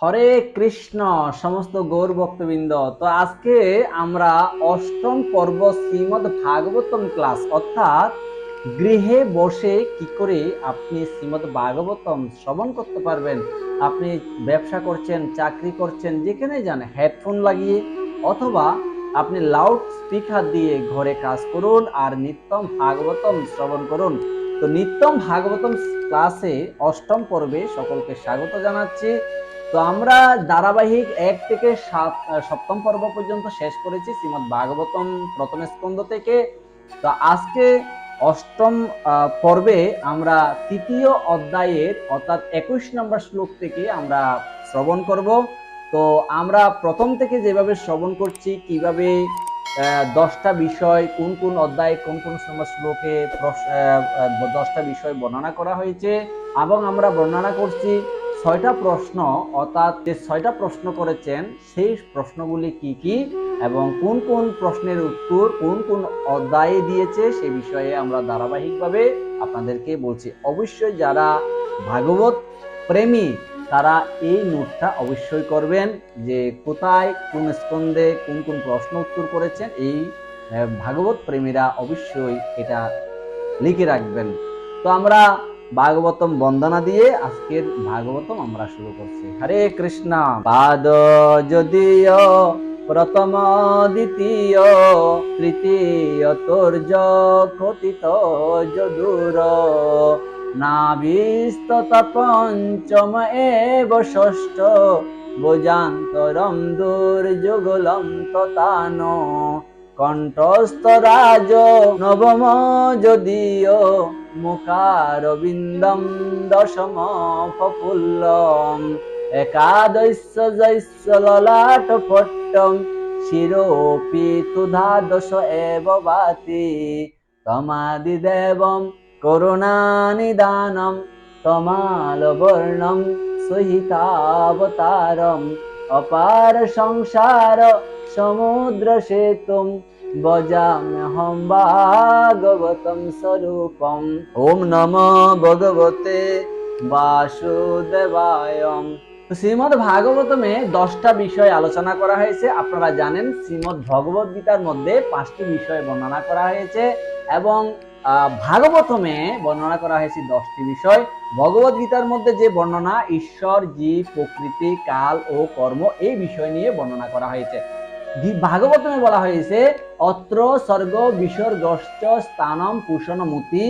হরে কৃষ্ণ সমস্ত গৌর ভক্তবৃন্দ। তো আজকে আমরা অষ্টম পর্ব শ্রীমদ্ ভাগবতম ক্লাস, অর্থাৎ গৃহে বসে কি করে আপনি শ্রীমদ্ ভাগবতম শ্রবণ করতে পারবেন। আপনি ব্যবসা করছেন, চাকরি করছেন, যেখানে যান হেডফোন লাগিয়ে অথবা আপনি লাউড স্পিকার দিয়ে ঘরে কাজ করুন আর নিত্যম ভাগবতম শ্রবণ করুন। তো নিত্যম ভাগবতম ক্লাসে অষ্টম পর্বে সকলকে স্বাগত জানাচ্ছি। তো আমরা ধারাবাহিক 1 থেকে সপ্তম পর্ব পর্যন্ত শেষ করেছি শ্রীমদ্ ভাগবতম প্রথম স্কন্ধ থেকে। তো আজকে অষ্টম পর্বে আমরা তৃতীয় অধ্যায়ের অর্থাৎ 21 নম্বর শ্লোক থেকে আমরা শ্রবণ করব। তো আমরা প্রথম থেকে যেভাবে শ্রবণ করছি, কিভাবে 10টা বিষয় কোন কোন অধ্যায়ে কোন কোন শ্লোকে 10টা বিষয় বর্ণনা করা হয়েছে, এবং আমরা বর্ণনা করছি 6টা প্রশ্ন, অর্থাৎ যে 6টা প্রশ্ন করেছেন সেই প্রশ্নগুলি কি কি এবং কোন কোন প্রশ্নের উত্তর কোন কোন অধ্যায়ে দিয়েছে সে বিষয়ে আমরা ধারাবাহিকভাবে আপনাদেরকে বলছি। অবশ্যই যারা ভাগবত প্রেমী তারা এই নোটটা অবশ্যই করবেন, যে কোথায় কোন স্কন্ধে কোন কোন প্রশ্ন উত্তর করেছেন। এই ভাগবত প্রেমীরা অবশ্যই এটা লিখে রাখবেন। তো আমরা ভাগবতম বন্দনা দিয়ে আজকের ভাগবতম আমরা শুরু করছি। হরে কৃষ্ণ। পাদ যদিও প্রথম দ্বিতীয় তৃতীয় তোর্য কথিত যদুর নাভিস্তত পঞ্চম এব ষষ্ঠ ভুজান্তরম দুর্যুগলম ততান কণ্ঠস্থ রাজ নবম যদিও মুখারবিন্দম দশম ফফুল্লম একাদশ জৈস্য ললাট পট্টম শিরোপি তুধাদশ এব ভাতি তমাদিদেবম করুণানিদানম তমালবর্ণম সহিতাবতারম অপার সংসার সমুদ্র সেতুম ভজাম্যহম ভাগবতম স্বরূপম। ওম নমো ভগবতে বাসুদেবায়। শ্রীমদ্ ভাগবতমে 10টা বিষয় আলোচনা করা হয়েছে। আপনারা জানেন শ্রীমদ্ ভগবত গীতার মধ্যে 5টি বিষয় বর্ণনা করা হয়েছে এবং ভাগবতমে বর্ণনা করা হয়েছে 10টি বিষয়। ভগবত গীতার মধ্যে যে বর্ণনা ঈশ্বর, জীব, প্রকৃতি, কাল ও কর্ম এই বিষয় নিয়ে বর্ণনা করা হয়েছে। ভাগবতমে বলা হয়েছে অত্র স্বর্গ বিসর্গশ্চ স্থানম পুষণমতি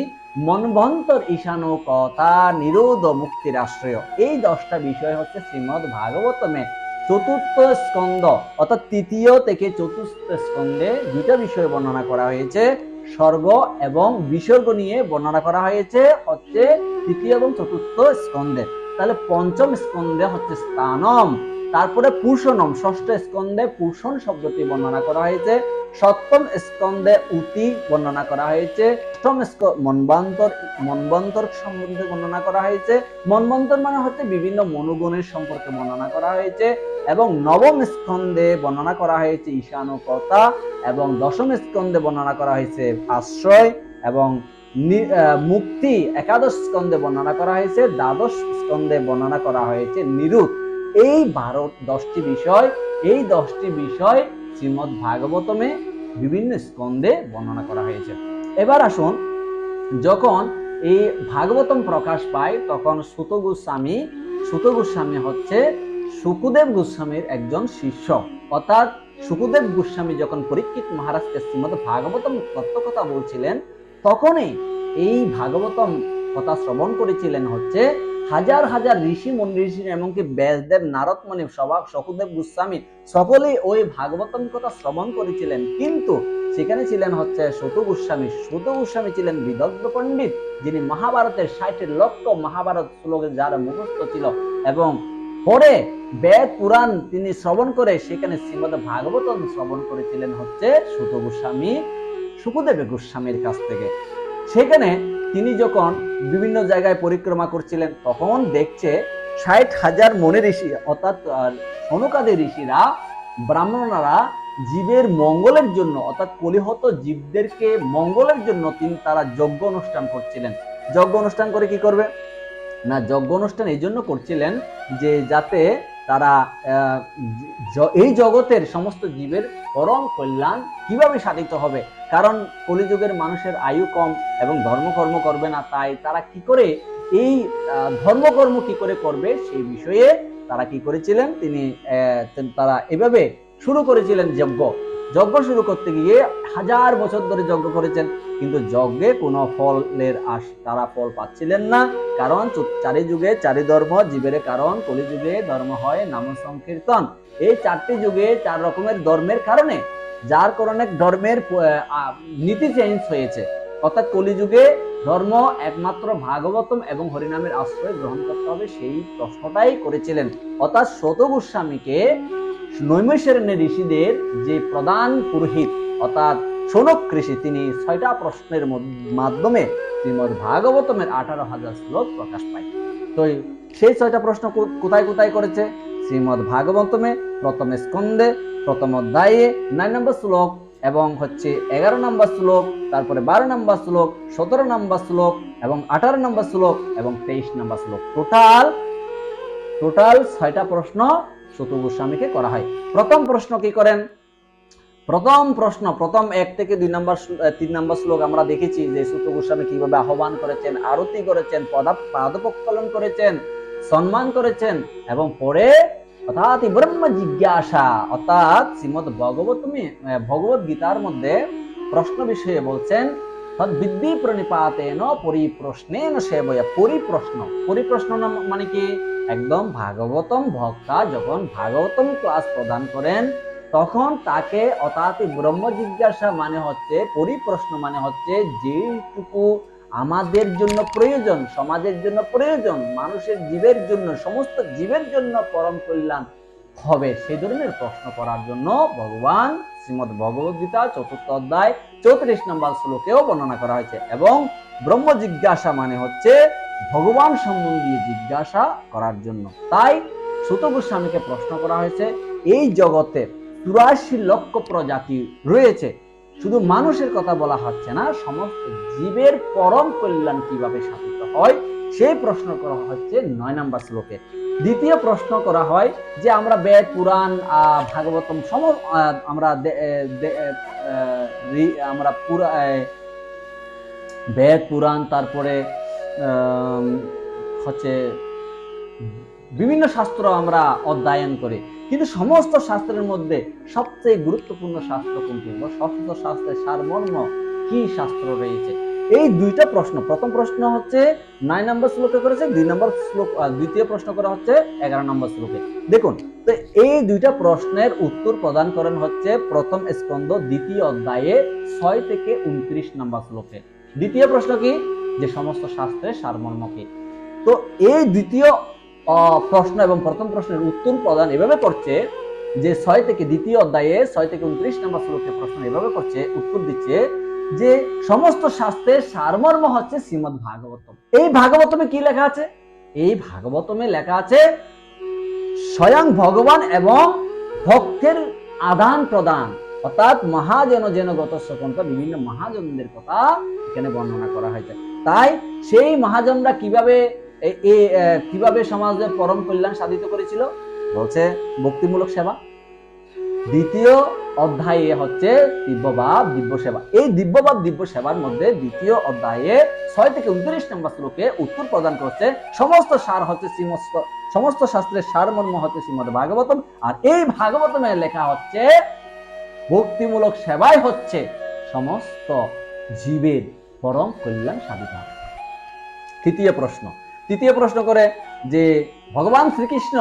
মনবন্তর ঈশানো কথা নিরোধ মুক্তির আশ্রয়। এই 10টা বিষয় হচ্ছে শ্রীমদ্ ভাগবতমে চতুর্থ স্কন্ধ, অর্থাৎ তৃতীয় থেকে চতুর্থ স্কন্ধে 2টা বিষয় বর্ণনা করা হয়েছে। স্বর্গ এবং বিসর্গ নিয়ে বর্ণনা করা হয়েছে হচ্ছে তৃতীয় এবং চতুর্থ স্কন্ধে। তাহলে পঞ্চম স্কন্ধে হচ্ছে স্থানম, তারপরে পুষণম, ষষ্ঠ স্কন্ধে পুষণ শব্দটি বর্ণনা করা হয়েছে। সপ্তম স্কন্ধে উতি বর্ণনা করা হয়েছে। অষ্টম মন্বন্তর, মন্বন্তর সম্বন্ধে বর্ণনা করা হয়েছে। মন্বন্তর মানে হচ্ছে বিভিন্ন মনোগুণের সম্পর্কে বর্ণনা করা হয়েছে। এবং নবম স্কন্ধে বর্ণনা করা হয়েছে ঈশানুকতা, এবং দশম স্কন্ধে বর্ণনা করা হয়েছে আশ্রয় এবং মুক্তি। একাদশ স্কন্ধে বর্ণনা করা হয়েছে, দ্বাদশ স্কন্ধে বর্ণনা করা হয়েছে নিরুত। এই 10টি বিষয়, এই 10টি বিষয় শ্রীমদ্ ভাগবতমে বিভিন্ন স্কন্ধে বর্ণনা করা হয়েছে। এবার আসুন, যখন এই ভাগবতম প্রকাশ পায় তখন সুত গোস্বামী হচ্ছে শুকদেব গোস্বামীর একজন শিষ্য। অর্থাৎ শুকদেব গোস্বামী যখন পরীক্ষিত মহারাজকে শ্রীমদ্ ভাগবতম তত্ত্বকথা বলছিলেন, তখনই এই ভাগবতম কথা শ্রবণ করেছিলেন হচ্ছে হাজার হাজার ঋষি মন্ডলী, এমনকি ব্যাসদেব, নারদ মুনি, শুকদেব গোস্বামী সকলেই ওই ভাগবতম কথা শ্রবণ করেছিলেন। কিন্তু সেখানে ছিলেন হচ্ছে সুত গোস্বামী। সুত গোস্বামী ছিলেন বিদগ্ধ পণ্ডিত, যিনি মহাভারতের 60 লক্ষ মহাভারত শ্লোকে যার মুখস্থ ছিল, এবং পরে বেদ পুরাণ তিনি শ্রবণ করে সেখানে শ্রীমদ্ ভাগবতম শ্রবণ করেছিলেন হচ্ছে সুত গোস্বামী শুকদেব গোস্বামীর কাছ থেকে। সেখানে তিনি যখন বিভিন্ন জায়গায় পরিক্রমা করছিলেন তখন দেখছে 60,000 মনি ঋষি, অর্থাৎ সনকাদি ঋষিরা, ব্রাহ্মণরা জীবের মঙ্গলের জন্য, অর্থাৎ কলিহত জীবদেরকে মঙ্গলের জন্য তারা যজ্ঞ অনুষ্ঠান করছিলেন। যজ্ঞ অনুষ্ঠান করে কি করবে না, যজ্ঞ অনুষ্ঠান এই জন্য করছিলেন যে যাতে তারা এই জগতের সমস্ত জীবের পরম কল্যাণ কিভাবে সাধিত হবে, কারণ কলিযুগের মানুষের আয়ু কম এবং ধর্মকর্ম করবে না, তাই তারা কি করে এই ধর্মকর্ম কি করে করবে সেই বিষয়ে তারা কি করেছিলেন, তারা এভাবে শুরু করেছিলেন যজ্ঞ শুরু করতে গিয়ে 1000 বছর ধরে যজ্ঞ করেছেন, কিন্তু যজ্ঞে কোনো ফলের তারা ফল পাচ্ছিলেন না, কারণ চারি যুগে চারি ধর্ম জীবের কারণ, কলিযুগে ধর্ম হয় নাম সংকীর্তন। এই 4টি যুগে 4 রকমের ধর্মের কারণে, যার কারণে ধর্মের নীতি চেঞ্জ হয়েছে, অর্থাৎ কলিযুগে ধর্ম একমাত্র ভাগবতম এবং হরিনামের আশ্রয় গ্রহণ করতে হবে, সেই প্রশ্নটাই করেছিলেন। অর্থাৎ শত গোস্বামীকে নৈমিষারণ্য ঋষিদের যে প্রধান পুরোহিত অর্থাৎ শৌনক ঋষি, তিনি 6টা প্রশ্নের মাধ্যমে শ্রীমদ ভাগবতমের 18,000 শ্লোক প্রকাশ পায়। তো সেই 6টা প্রশ্ন কোথায় কোথায় করেছে? শ্রীমদ ভাগবতমে প্রথম স্কন্ধে প্রথম অধ্যায়ে 9 নম্বর শ্লোক এবং 11 নম্বর শ্লোক, তারপরে 12 নম্বর শ্লোক, 17 নম্বর শ্লোক এবং 18 নম্বর শ্লোক এবং 23 নম্বর শ্লোক, টোটাল 6টা প্রশ্ন সুত গোস্বামীকে করা হয়। প্রথম প্রশ্ন কি করেন? প্রথম 1 থেকে 2 নম্বর 3 নম্বর শ্লোক আমরা দেখেছি যে সুত গোস্বামী কিভাবে আহ্বান করেছেন, আরতি করেছেন, পাদপক্ষলন করেছেন, সম্মান করেছেন, এবং পরে অর্থাৎ ব্রহ্ম জিজ্ঞাসা অর্থাৎ শ্রীমদ ভগবত গীতার মধ্যে প্রশ্ন বিষয়ে বলছেন তদ্বিদ্ধি প্রণিপাতেন পরিপ্রশ্নেন সেবয়া। পরিপ্রশ্ন মানে কি? একদম ভাগবতম ভক্তা যখন ভাগবতম ক্লাস প্রদান করেন তখন তাকে অর্থাৎ ব্রহ্ম জিজ্ঞাসা মানে হচ্ছে, পরিপ্রশ্ন মানে হচ্ছে যেটুকু আমাদের জন্য প্রয়োজন, সমাজের জন্য প্রয়োজন, মানুষের জীবের জন্য, সমস্ত জীবের জন্য পরম কল্যাণ হবে সেই ধরনের প্রশ্ন করার জন্য ভগবান শ্রীমদ ভগবত গীতা 4th অধ্যায় 34 নম্বর শ্লোকেও বর্ণনা করা হয়েছে। এবং ব্রহ্ম জিজ্ঞাসা মানে হচ্ছে ভগবান সম্বন্ধীয় জিজ্ঞাসা করার জন্য। তাই সুত গোস্বামীকে প্রশ্ন করা হয়েছে, এই জগতে 84 লক্ষ প্রজাতি রয়েছে, শুধু মানুষের কথা বলা হচ্ছে না, সমস্ত জীবের পরম কল্যাণ কিভাবে সাধিত হয় সেই প্রশ্ন করা হচ্ছে 9 নম্বর শ্লোকে। দ্বিতীয় প্রশ্ন করা হয় যে আমরা বেদ পুরাণ ভাগবতম আমরা বেদ পুরাণ তারপরে বিভিন্ন শাস্ত্র আমরা অধ্যয়ন করি, কিন্তু সমস্ত শাস্ত্রের মধ্যে সবচেয়ে গুরুত্বপূর্ণ শাস্ত্র কোনটি? সমস্ত শাস্ত্রের সারমর্ম কি শাস্ত্র রয়েছে? এই 2টা প্রশ্ন, প্রথম প্রশ্ন হচ্ছে 9 নম্বর শ্লোকে করেছে, দ্বিতীয় প্রশ্ন করা হচ্ছে 11 নম্বর শ্লোকে। দেখুন, তো এই 2টা প্রশ্নের উত্তর প্রদান করেন হচ্ছে প্রথম স্কন্ধ 2য় অধ্যায়ে 6 থেকে 29 নম্বর শ্লোকে। দ্বিতীয় প্রশ্ন কি? যে সমস্ত শাস্ত্রের সারমর্ম কি? তো এই দ্বিতীয় প্রশ্ন এবং প্রথম প্রশ্নের উত্তর প্রদান এভাবে করছে যে 2য় অধ্যায়ে 6 থেকে 29 নম্বর শ্লোকে প্রশ্ন এভাবে করছে, উত্তর দিচ্ছে যে সমস্ত শাস্ত্রের সারমর্ম হচ্ছে শ্রীমদ ভাগবতম। এই ভাগবতমে কি লেখা আছে? এই ভাগবতমে লেখা আছে স্বয়ং ভগবান এবং ভক্তের আদান প্রদান, অর্থাৎ মহাজন যেন গত সকন্ত, বিভিন্ন মহাজনদের কথা এখানে বর্ণনা করা হয়েছে। তাই সেই মহাজনরা কিভাবে সমাজে পরম কল্যাণ সাধিত করেছিল? বলছে ভক্তিমূলক সেবা। 2য় অধ্যায়ে হচ্ছে দিব্যভাব দিব্য সেবা। এই দিব্যভাব দিব্য সেবার মধ্যে 2য় অধ্যায়ে 6 থেকে 29 নম্বর শ্লোকে উত্তর প্রদান করছে সমস্ত সার হচ্ছে সমস্ত শাস্ত্রের সারমর্ম হচ্ছে শ্রীমদ ভাগবতম। আর এই ভাগবতমে লেখা হচ্ছে ভক্তিমূলক সেবাই হচ্ছে সমস্ত জীবের পরম কল্যাণ সাধিত। তৃতীয় প্রশ্ন করে যে ভগবান শ্রীকৃষ্ণ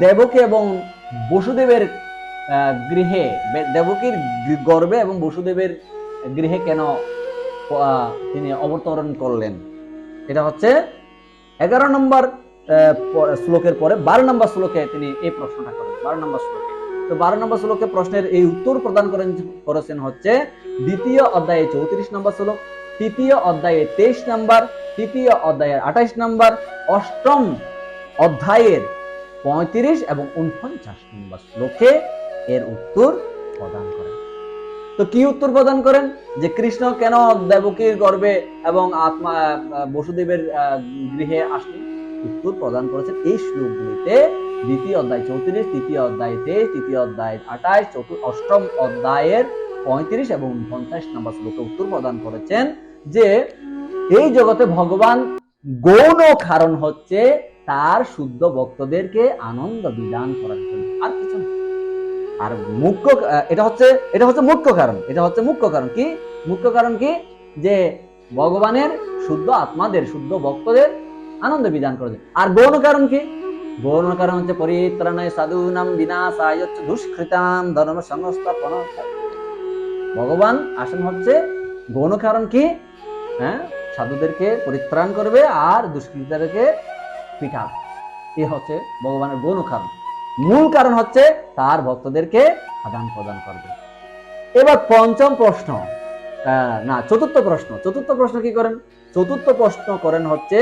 দেবকী এবং বসুদেবের গৃহে, দেবকীর গর্ভে এবং বসুদেবের গৃহে কেন তিনি অবতরণ করলেন? এটা হচ্ছে 11 নম্বর শ্লোকের পরে 12 নম্বর শ্লোকে তিনি এই প্রশ্নটা করেন। 12 নম্বর শ্লোকে, তো 12 নম্বর শ্লোকে প্রশ্নের এই উত্তর প্রদান করেছেন হচ্ছে 2য় অধ্যায়ে 34 নম্বর শ্লোক, 3য় অধ্যায়ে 23 নম্বর, 3য় অধ্যায়ের 28 নম্বর, 8ম অধ্যায়ের 35 এবং 49 নম্বর শ্লোকে এর উত্তর প্রদান করেন। তো কি উত্তর প্রদান করেন? যে কৃষ্ণ কেন দেবকীর গর্ভে এবং বসুদেবের গৃহে আসলেন? উত্তর প্রদান করেছেন এই শ্লোকগুলিতে দ্বিতীয় অধ্যায় 34, তৃতীয় অধ্যায় 23, তৃতীয় অধ্যায় 28, অষ্টম অধ্যায়ের 35 এবং 49 নম্বর শ্লোকে উত্তর প্রদান করেছেন যে এই জগতে ভগবান গৌণ কারণ হচ্ছে তার শুদ্ধ ভক্তদেরকে আনন্দ বিধান করার জন্য, আর কিছু না। আর মুখ্য এটা হচ্ছে মুখ্য কারণ। এটা হচ্ছে মুখ্য কারণ কি? মুখ্য কারণ কি? যে ভগবানের শুদ্ধ আত্মাদের, শুদ্ধ ভক্তদের আনন্দ বিধান করেছে। আর গৌণ কারণ কি? গৌণ কারণ হচ্ছে পরিত্রাণায় সাধুনাম বিনাশায় দুষ্কৃতাম ধর্ম সংস্থাপন। ভগবান আসেন হচ্ছে গৌণ কারণ কি? হ্যাঁ, সাধুদেরকে পরিত্রাণ করবে আর দুষ্কৃতদেরকে পিটাবে। এ হচ্ছে ভগবানের গৌণ কারণ। মূল কারণ হচ্ছে তার ভক্তদেরকে আদান প্রদান করবে। এবার পঞ্চম প্রশ্ন, চতুর্থ প্রশ্ন কি করেন? চতুর্থ প্রশ্ন করেন হচ্ছে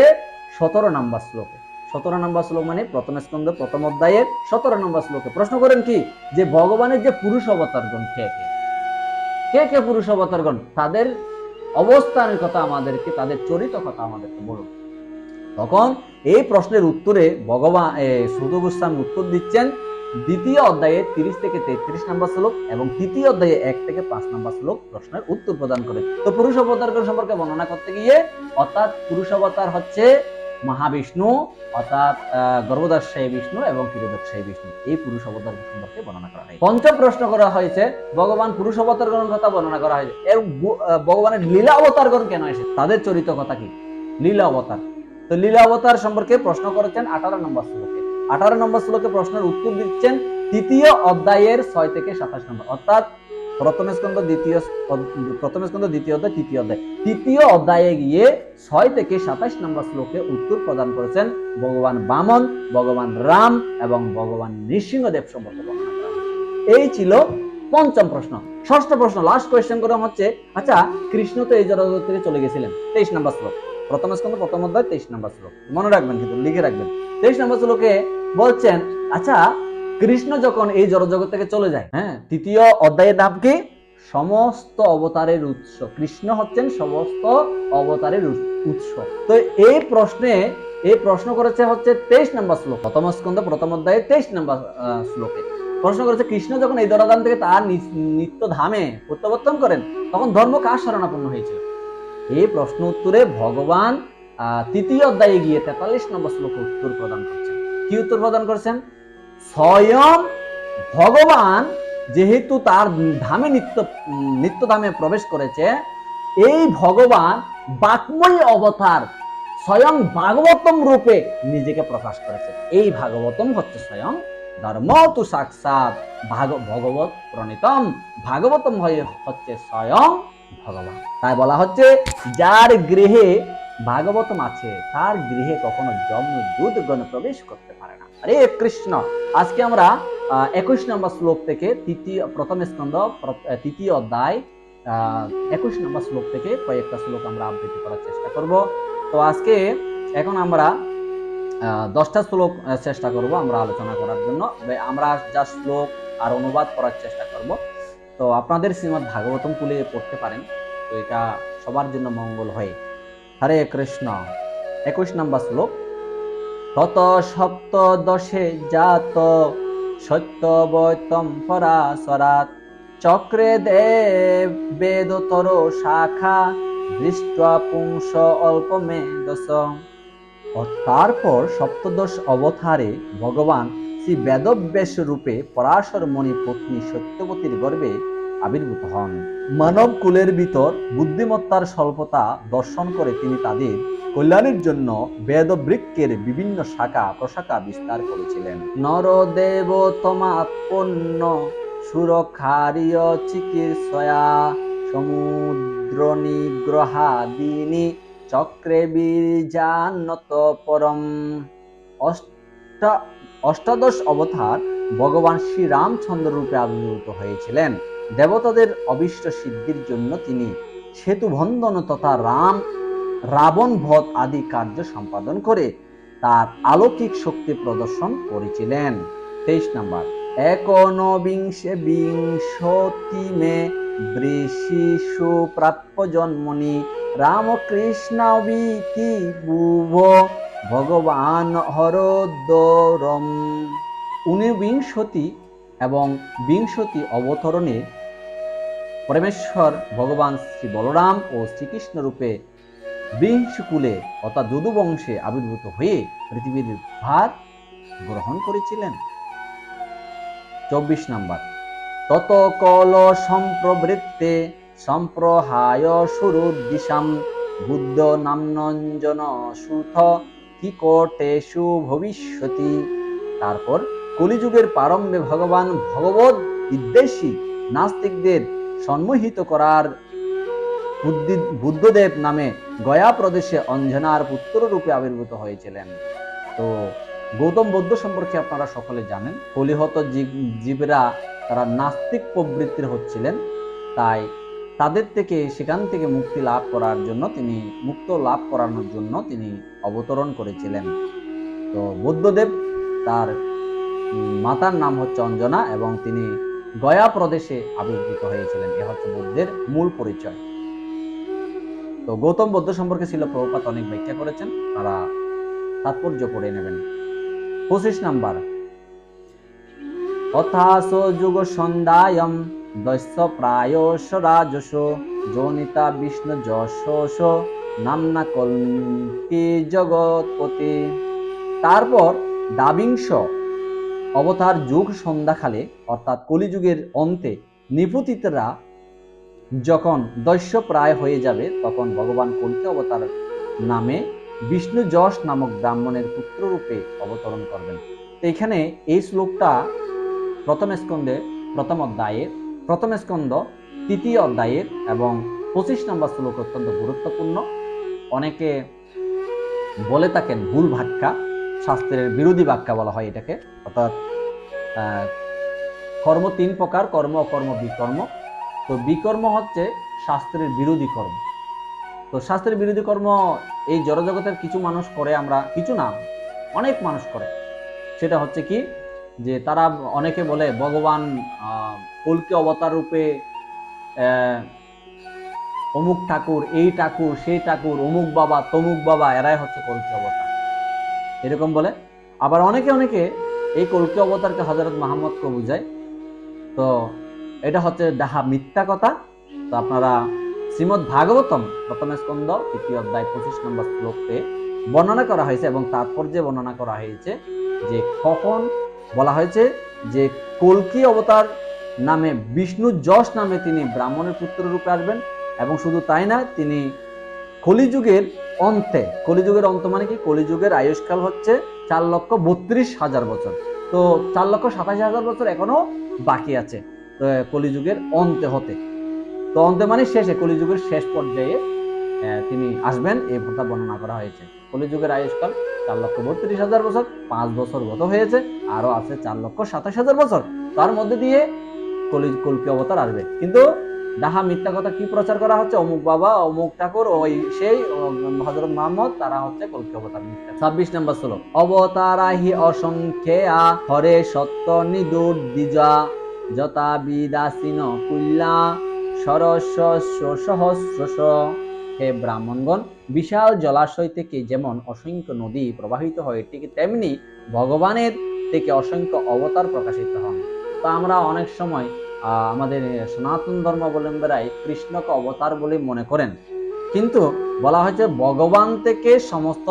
17 নম্বর শ্লোকে। 17 নম্বর শ্লোক মানে প্রথম স্কন্ধ প্রথম অধ্যায়ের 17 নম্বর শ্লোকে প্রশ্ন করেন কি? যে ভগবানের যে পুরুষ অবতারগণ কে কে পুরুষ অবতারগণ, তাদের অবস্থানের কথা আমাদেরকে, তাদের চরিত্র কথা আমাদেরকে বলুন। তখন এই প্রশ্নের উত্তরে ভগবান সুত গোস্বামী উত্তর দিচ্ছেন দ্বিতীয় অধ্যায়ে 30 থেকে 33 নম্বর শ্লোক এবং তৃতীয় অধ্যায়ে 1 থেকে 5 নম্বর শ্লোক প্রশ্নের উত্তর প্রদান করে। তো পুরুষ অবতার সম্পর্কে বর্ণনা করতে গিয়ে, অর্থাৎ পুরুষ অবতার হচ্ছে মহাবিষ্ণু, অর্থাৎ গর্ভদাস্যায়ী বিষ্ণু এবং ক্ষীরোদস্যায়ী বিষ্ণু, এই পুরুষ অবতার সম্পর্কে বর্ণনা করা হয়। পঞ্চম প্রশ্ন করা হয়েছে ভগবান পুরুষ অবতারগণের কথা বর্ণনা করা হয়েছে, এবং ভগবানের লীলা অবতারগণ কেন এসেছে, তাদের চরিত্র কথা কি? লীলা অবতার। তো লীলা অবতার সম্পর্কে প্রশ্ন করেছেন 18 নম্বর শ্লোকে। 18 নম্বর শ্লোকে প্রশ্নের উত্তর দিচ্ছেন তৃতীয় অধ্যায়ের 6 থেকে 27 নম্বর, অর্থাৎ প্রথম স্কন্ধ দ্বিতীয় অধ্যায় তৃতীয় অধ্যায়ে গিয়ে 6 থেকে 27 নম্বর শ্লোকে উত্তর প্রদান করেছেন ভগবান বামন, ভগবান রাম এবং ভগবান নৃসিংহদেব সম্পর্কে বর্ণনা করা হয়েছে। এই ছিল পঞ্চম প্রশ্ন। ষষ্ঠ প্রশ্ন, লাস্ট কোয়েশ্চেন করা হচ্ছে, আচ্ছা কৃষ্ণ তো এই জগৎ থেকে চলে গেছিলেন, 23 নম্বর শ্লোক, প্রথম স্কন্ধ প্রথম অধ্যায় 23 নম্বর শ্লোক, মনে রাখবেন, কিন্তু লিখে রাখবেন। 23 নম্বর শ্লোকে বলছেন, আচ্ছা কৃষ্ণ যখন এই জড়জগৎ থেকে চলে যায়, হ্যাঁ, তৃতীয় অধ্যায়ের নাম কি? সমস্ত অবতারের উৎস। কৃষ্ণ হচ্ছেন সমস্ত অবতারের উৎস। তো এই প্রশ্ন করেছে হচ্ছে 23 নম্বর শ্লোক, প্রথম স্কন্ধ প্রথম অধ্যায়ে 23 নম্বর শ্লোকে প্রশ্ন করেছে, কৃষ্ণ যখন এই ধরাধাম থেকে তার নিত্য ধামে প্রত্যাবর্তন করেন, তখন ধর্ম কার শরণাপন্ন হয়েছিল? এই প্রশ্ন উত্তরে ভগবান তৃতীয় অধ্যায়ে গিয়ে 43 নম্বর শ্লোকে উত্তর প্রদান করছেন। কি উত্তর প্রদান করছেন? স্বয়ং ভগবান যেহেতু তার ধামে নিত্য ধামে প্রবেশ করেছে, এই ভগবান বাক্ময়ী অবতার স্বয়ং ভাগবতম রূপে নিজেকে প্রকাশ করেছে। এই ভাগবতম হচ্ছে স্বয়ং ধর্ম তু সাক্ষাৎ ভগবত প্রণীতম। ভাগবতম হচ্ছে স্বয়ং ভগবান। তাই বলা হচ্ছে যার গৃহে ভাগবতম আছে তার গৃহে কখনো যমদূতগণ প্রবেশ করতে পারে না। হরে কৃষ্ণ। আজকে আমরা 21 নম্বর শ্লোক থেকে প্রথম স্কন্ধ তৃতীয় অধ্যায় 21 নম্বর শ্লোক থেকে কয়েকটা শ্লোক আমরা আবৃত্তি করার চেষ্টা করব। তো আজকে এখন আমরা 10টা শ্লোক চেষ্টা করব আমরা আলোচনা করার জন্য। আমরা যা শ্লোক আর অনুবাদ করার চেষ্টা করব। তো আপনাদের শ্রীমদ্ ভাগবতম খুলে পড়তে পারেন, তো এটা সবার জন্য মঙ্গল হয়। হরে কৃষ্ণ। 21 নম্বর শ্লোক, তত সপ্তদশে জাত সত্য বৈতম পরাশরাত চক্রে দেব বেদতর শাখা দৃষ্টা পুংস অল্প মেদস। তারপর সপ্তদশ অবতারে ভগবান শ্রী বেদব্যাস রূপে পরাশর মণি পত্নী সত্যবতীর গর্ভে আবির্ভূত হন। মানব কুলের ভিতর বুদ্ধিমত্তার স্বল্পতা দর্শন করে তিনি তাদের কল্যাণের জন্য বেদবৃক্ষের বিভিন্ন শাখা প্রশাখা বিস্তার করেছিলেন। নরদেব তমাৎপন্ন সুরক্ষারিয় চিকিৎসয়া সমুদ্র নিগ্রহাদিনী চক্রে বীর্যান্নত পরম। অষ্টাদশ অবতার ভগবান শ্রী রামচন্দ্র রূপে আবির্ভূত হয়েছিলেন। দেবতাদের অভীষ্ট সিদ্ধির জন্য তিনি সেতু বন্ধন তথা রাবণ বধ আদি কার্য সম্পাদন করে তার অলৌকিক শক্তি প্রদর্শন করেছিলেন। 23 নম্বর, একনবিংশে বিংশতি মে বৃষিষু প্রাপ্য জন্মনি রামকৃষ্ণাবিতি ভুব ভগবান হরোদ্দরম। ঊনবিংশতি এবং বিংশতি অবতরণে পরমেশ্বর ভগবান শ্রী বলরাম ও শ্রীকৃষ্ণ রূপে বৃংশকুলে অর্থাৎ যদু বংশে আবির্ভূত হয়ে পৃথিবীর ভার গ্রহণ করেছিলেন। 24 নম্বর, তত কল সম্প্রবৃত্তে সম্প্রহায় সুরুদ্দিশাম বুদ্ধ নামনঞ্জন সুথ কিকটেষু ভবিষ্যতি। তারপর কলিযুগের প্রারম্ভে ভগবান ভগবত বিদ্বেষী নাস্তিকদের সম্মোহিত করার বুদ্ধদেব নামে গয়া প্রদেশে অঞ্জনার পুত্র রূপে আবির্ভূত হয়েছিলেন। তো গৌতম বুদ্ধ সম্পর্কে আপনারা সকলে জানেন, কলিহত জীবরা তারা নাস্তিক প্রবৃত্তির হচ্ছিলেন, তাই তাদের থেকে সেখান থেকে মুক্তি লাভ করার জন্য মুক্ত লাভ করানোর জন্য তিনি অবতরণ করেছিলেন। তো বুদ্ধদেব, তার মাতার নাম হচ্ছে অঞ্জনা এবং তিনি গয়া প্রদেশে আবির্ভূত হয়েছিলেন। এ হচ্ছে বুদ্ধের মূল পরিচয়। তো গৌতম বুদ্ধ সম্পর্কে ছিল প্রভুপাদ অনেক ব্যাখ্যা করেছেন, তারা তাৎপর্য পড়ে নেবেন। 25 নাম্বার, অথাস যুগ সন্ধ্যায়ম দস্য প্রায়শ রাজস জনিতা বিষ্ণু যশস নামনা কল্কি জগৎপতি। তারপর দ্বাবিংশ অবতার যুগ সন্ধ্যাকালে অর্থাৎ কলিযুগের অন্তে নিপতিতরা যখন দস্য প্রায় হয়ে যাবে, তখন ভগবান কল্কি অবতার নামে বিষ্ণু যশ নামক ব্রাহ্মণের পুত্র রূপে অবতরণ করবেন। তো এখানে এই শ্লোকটা প্রথম স্কন্ধে প্রথম অধ্যায়ের, প্রথম স্কন্ধ তৃতীয় অধ্যায়ের এবং 25 নম্বর শ্লোক অত্যন্ত গুরুত্বপূর্ণ। অনেকে বলে থাকেন ভুল ব্যাখ্যা, শাস্ত্রের বিরোধী ব্যাখ্যা বলা হয় এটাকে। অর্থাৎ কর্ম 3 প্রকার, কর্ম, অকর্ম, বিকর্ম। তো বিকর্ম হচ্ছে শাস্ত্রের বিরোধী কর্ম। তো শাস্ত্রের বিরোধী কর্ম এই জড়জগতের কিছু মানুষ করে, আমরা কিছু না, অনেক মানুষ করে। সেটা হচ্ছে কি, যে তারা অনেকে বলে ভগবান কল্কি অবতার রূপে অমুক ঠাকুর, এই ঠাকুর, সেই ঠাকুর, অমুক বাবা, তমুক বাবা, এরাই হচ্ছে কল্কি অবতার, এরকম বলে। আবার অনেকে এই কল্কি অবতারকে হযরত মুহাম্মদকে বুঝায়। তো এটা হচ্ছে ডাহা মিথ্যা কথা। তো আপনারা শ্রীমদ ভাগবতম প্রথম স্কন্ধ তৃতীয় অধ্যায় 25 নম্বর শ্লোকে বর্ণনা করা হয়েছে এবং তাৎপর্যে বর্ণনা করা হয়েছে যে কখন বলা হয়েছে যে কল্কি অবতার নামে বিষ্ণু যশ নামে তিনি ব্রাহ্মণের পুত্র রূপে আসবেন। এবং শুধু তাই না, তিনি কলিযুগের অন্তে, কলিযুগের অন্ত মানে কি, কলিযুগের আয়ুষ্কাল হচ্ছে 4,32,000 বছর। তো 4,87,000 বছর এখনো বাকি আছে কলিযুগের অন্তে হতে। তো অন্তে মানে শেষে, কলিযুগের শেষ পর্যায়ে তিনি আসবেন, এই কথা বর্ণনা করা হয়েছে। কলিযুগের আয়ুষ্কাল 4,32,000 বছর, 5 বছর গত হয়েছে, আরো আছে 4,27,000 বছর। তার মধ্যে দিয়ে কল্কি অবতার আসবে। কিন্তু ডাহা মিথ্যা কথা কি প্রচার করা হচ্ছে, অমুক বাবা, অমুক ঠাকুর, ওই সেই হযরত মুহাম্মদ, তারা হচ্ছে কল্কি অবতার, মিথ্যা। 26 নম্বর শ্লোক, অবতারাহি অসংখ্যা হরে সত্য নিদুর দ্বিজা যতা বিদাসীন কুল্লা সরস্ব সহস্রশ। হে ব্রাহ্মণগণ, বিশাল জলাশয় থেকে যেমন অসংখ্য নদী প্রবাহিত হয়, ঠিক তেমনি ভগবানের থেকে অসংখ্য অবতার প্রকাশিত হন। তো আমরা অনেক সময় আমাদের সনাতন ধর্মাবলম্বীরাই কৃষ্ণকে অবতার বলে মনে করেন, কিন্তু বলা হয়েছে ভগবান থেকে সমস্ত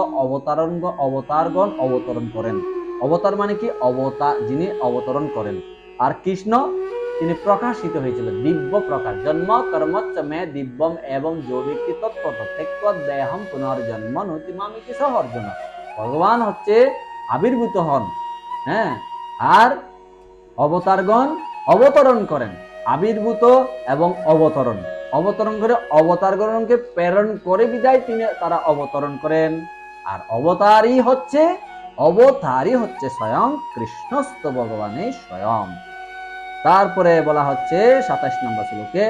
অবতারগণ অবতরণ করেন। অবতার মানে কি, অবতার, যিনি অবতরণ করেন। আর কৃষ্ণ তিনি প্রকাশিত হয়েছিল দিব্য প্রকাশ, জন্ম কর্মচ্চ মে দিব্যম এবং জৈবিক তৎপর দেহম পুনর্জন্ম নতিমামিতি সহর্জুন। ভগবান হচ্ছে আবির্ভূত হন, হ্যাঁ, আর অবতারগণ অবতরণ করেন। আবির্ভূত এবং অবতরণ, অবতরণ করে অবতারগণকে প্রেরণ করে বিদায় তারা অবতরণ করেন। আর অবতারই হচ্ছে স্বয়ং কৃষ্ণস্থ ভগবানের স্বয়ং। তারপরে বলা হচ্ছে 27 নম্বর শ্লোকে,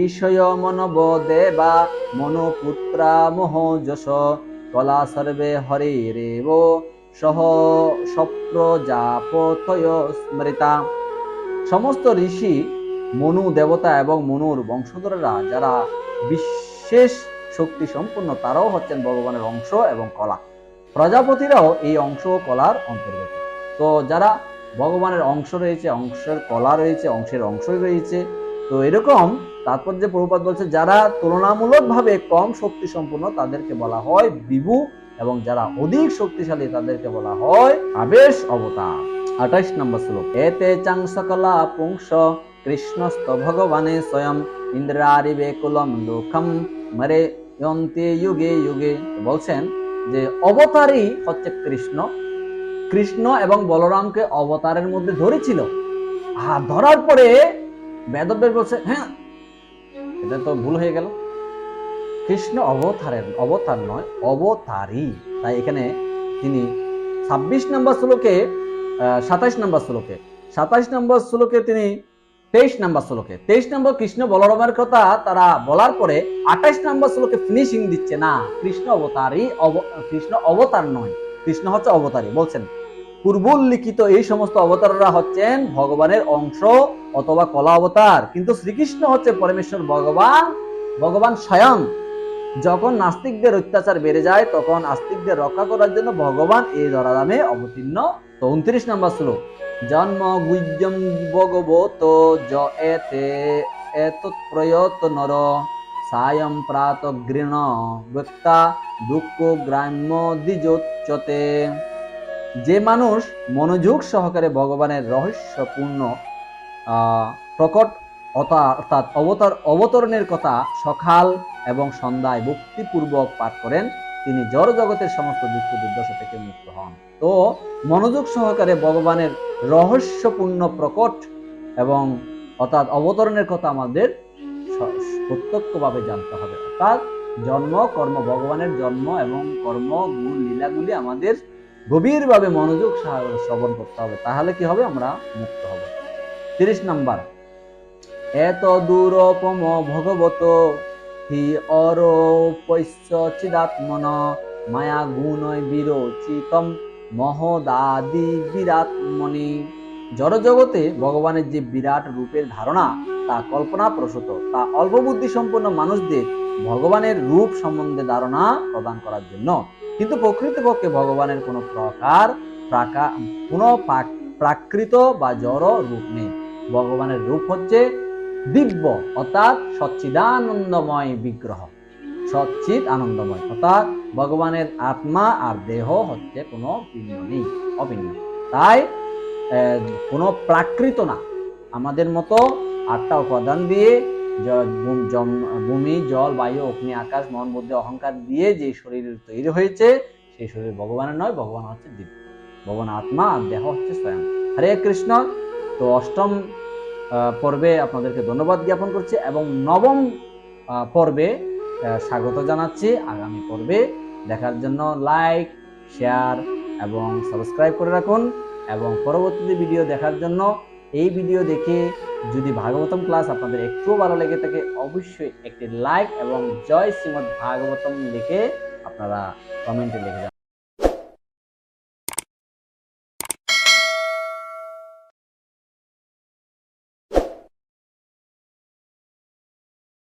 ঋষয় মনব দেবা মনুপুত্রা মোহযশ কলা সর্বে হরে রেব সহ সপ্রজাপতয় স্মৃতা। সমস্ত ঋষি, মনু দেবতা এবং মনুর বংশধররা যারা বিশেষ শক্তি সম্পন্ন, তারাও হচ্ছেন ভগবানের অংশ এবং কলা। প্রজাপতিরাও এই অংশ ও কলার অন্তর্গত। তো যারা ভগবানের অংশ রয়েছে, অংশের কলা রয়েছে, অংশের অংশই রয়েছে। তো এরকম তাৎপর্যে প্রভুপাদ বলছে যারা তুলনামূলকভাবে কম শক্তি সম্পন্ন তাদেরকে বলা হয় বিভু, এবং যারা অধিক শক্তিশালী তাদেরকে বলা হয় আবেশ অবতার। 28 নম্বর শ্লোক, এতে চাং সকলা পুংস কৃষ্ণস্ত ভগবানে স্বয়ং ইন্দ্রারিবে কুলম লোকম মরে যন্তে যুগে যুগে। বলছেন যে অবতারই হচ্ছে কৃষ্ণ। কৃষ্ণ এবং বলরামকে অবতারের মধ্যে ধরেছিল, আর ধরার পরে বেদব্যাস বলছে হ্যাঁ এটা তো ভুল হয়ে গেল, কৃষ্ণ অবতার নয়, অবতারই। তাই এখানে তিনি 26 নম্বর শ্লোকে 27 নম্বর শ্লোকে 27 নম্বর শ্লোকে তিনি 23 নম্বর কৃষ্ণ বলরামের কথা তারা বলার পরে 28 নম্বর শ্লোকে ফিনিশিং দিচ্ছে, না কৃষ্ণ অবতারই, কৃষ্ণ অবতার নয়, কৃষ্ণ হচ্ছে অবতারই। বলছেন পূর্বোল্লিখিত এই সমস্ত অবতাররা হচ্ছেন ভগবানের অংশ অথবা কলা অবতার, কিন্তু শ্রীকৃষ্ণ হচ্ছে পরমেশ্বর ভগবান স্বয়ং। যখন নাস্তিকদের অত্যাচার বেড়ে যায় তখন আস্তিকদের রক্ষা করার জন্য ভগবান এই ধরাধামে অবতীর্ণ। তো 29 নম্বর শ্লোক, জন্ম গুজ্জম ভগবত এতে এতৎ প্রয়ত নর সায়ং প্রাত গৃণ ব্যক্তা দুঃখ গ্রাম্য দ্বিজোচ্যতে। যে মানুষ মনোযোগ সহকারে ভগবানের রহস্যপূর্ণ প্রকট অর্থাৎ অবতরণের কথা সকাল এবং সন্ধ্যায় ভক্তিপূর্বক পাঠ করেন তিনি জড় জগতের সমস্ত দুঃখ দুর্দশা থেকে মুক্ত হন। তো মনোযোগ সহকারে ভগবানের রহস্যপূর্ণ প্রকট এবং অর্থাৎ অবতরণের কথা আমাদের প্রত্যক্ষভাবে জানতে হবে। অর্থাৎ জন্ম কর্ম, ভগবানের জন্ম এবং কর্ম গুণ লীলাগুলি আমাদের গভীরভাবে মনোযোগ শ্রবণ করতে হবে, তাহলে কি হবে, আমরা মুক্ত হব। 30 নম্বর, এত দূরপম ভগবত হি অরূপস্য চিদাত্মন মায়া গুণৈ বিরচিতম মহদাদি বিরাটমণি। জড়জগতে ভগবানের যে বিরাট রূপের ধারণা তা কল্পনা প্রসূত, তা অল্প বুদ্ধি সম্পন্ন মানুষদের ভগবানের রূপ সম্বন্ধে ধারণা প্রদান করার জন্য। কিন্তু প্রকৃতপক্ষে ভগবানের কোনো প্রাকৃত বা জড় রূপ নেই। ভগবানের রূপ হচ্ছে দিব্য অর্থাৎ সচ্চিদানন্দময় বিগ্রহ, সচ্চিদ আনন্দময়, অর্থাৎ ভগবানের আত্মা আর দেহ হচ্ছে কোনো ভিন্ন নেই, অভিন্ন। তাই কোনো প্রাকৃত না, আমাদের মতো 8টা উপাদান দিয়ে ভূমি জল বায়ু অগ্নি আকাশ মন বুদ্ধি অহংকার দিয়ে যে শরীর তৈরি হয়েছে সেই শরীর ভগবানের নয়, ভগবান হচ্ছে দিব্য, ভগবান আত্মা আর দেহ হচ্ছে স্বয়ং। হরে কৃষ্ণ। তো 8ম পর্বে আপনাদেরকে ধন্যবাদ জ্ঞাপন করছি এবং 9ম পর্বে স্বাগত জানাচ্ছি। আগামী পর্বে দেখার জন্য লাইক শেয়ার এবং সাবস্ক্রাইব করে রাখুন, এবং পরবর্তীতে ভিডিও দেখার জন্য এই ভিডিও দেখে যদি ভাগবতম ক্লাস আপনাদের একটুও ভালো লেগে থাকে অবশ্যই একটি লাইক এবং জয় শ্রীমদ্ ভাগবতম লিখে আপনারা কমেন্টে লিখে যান।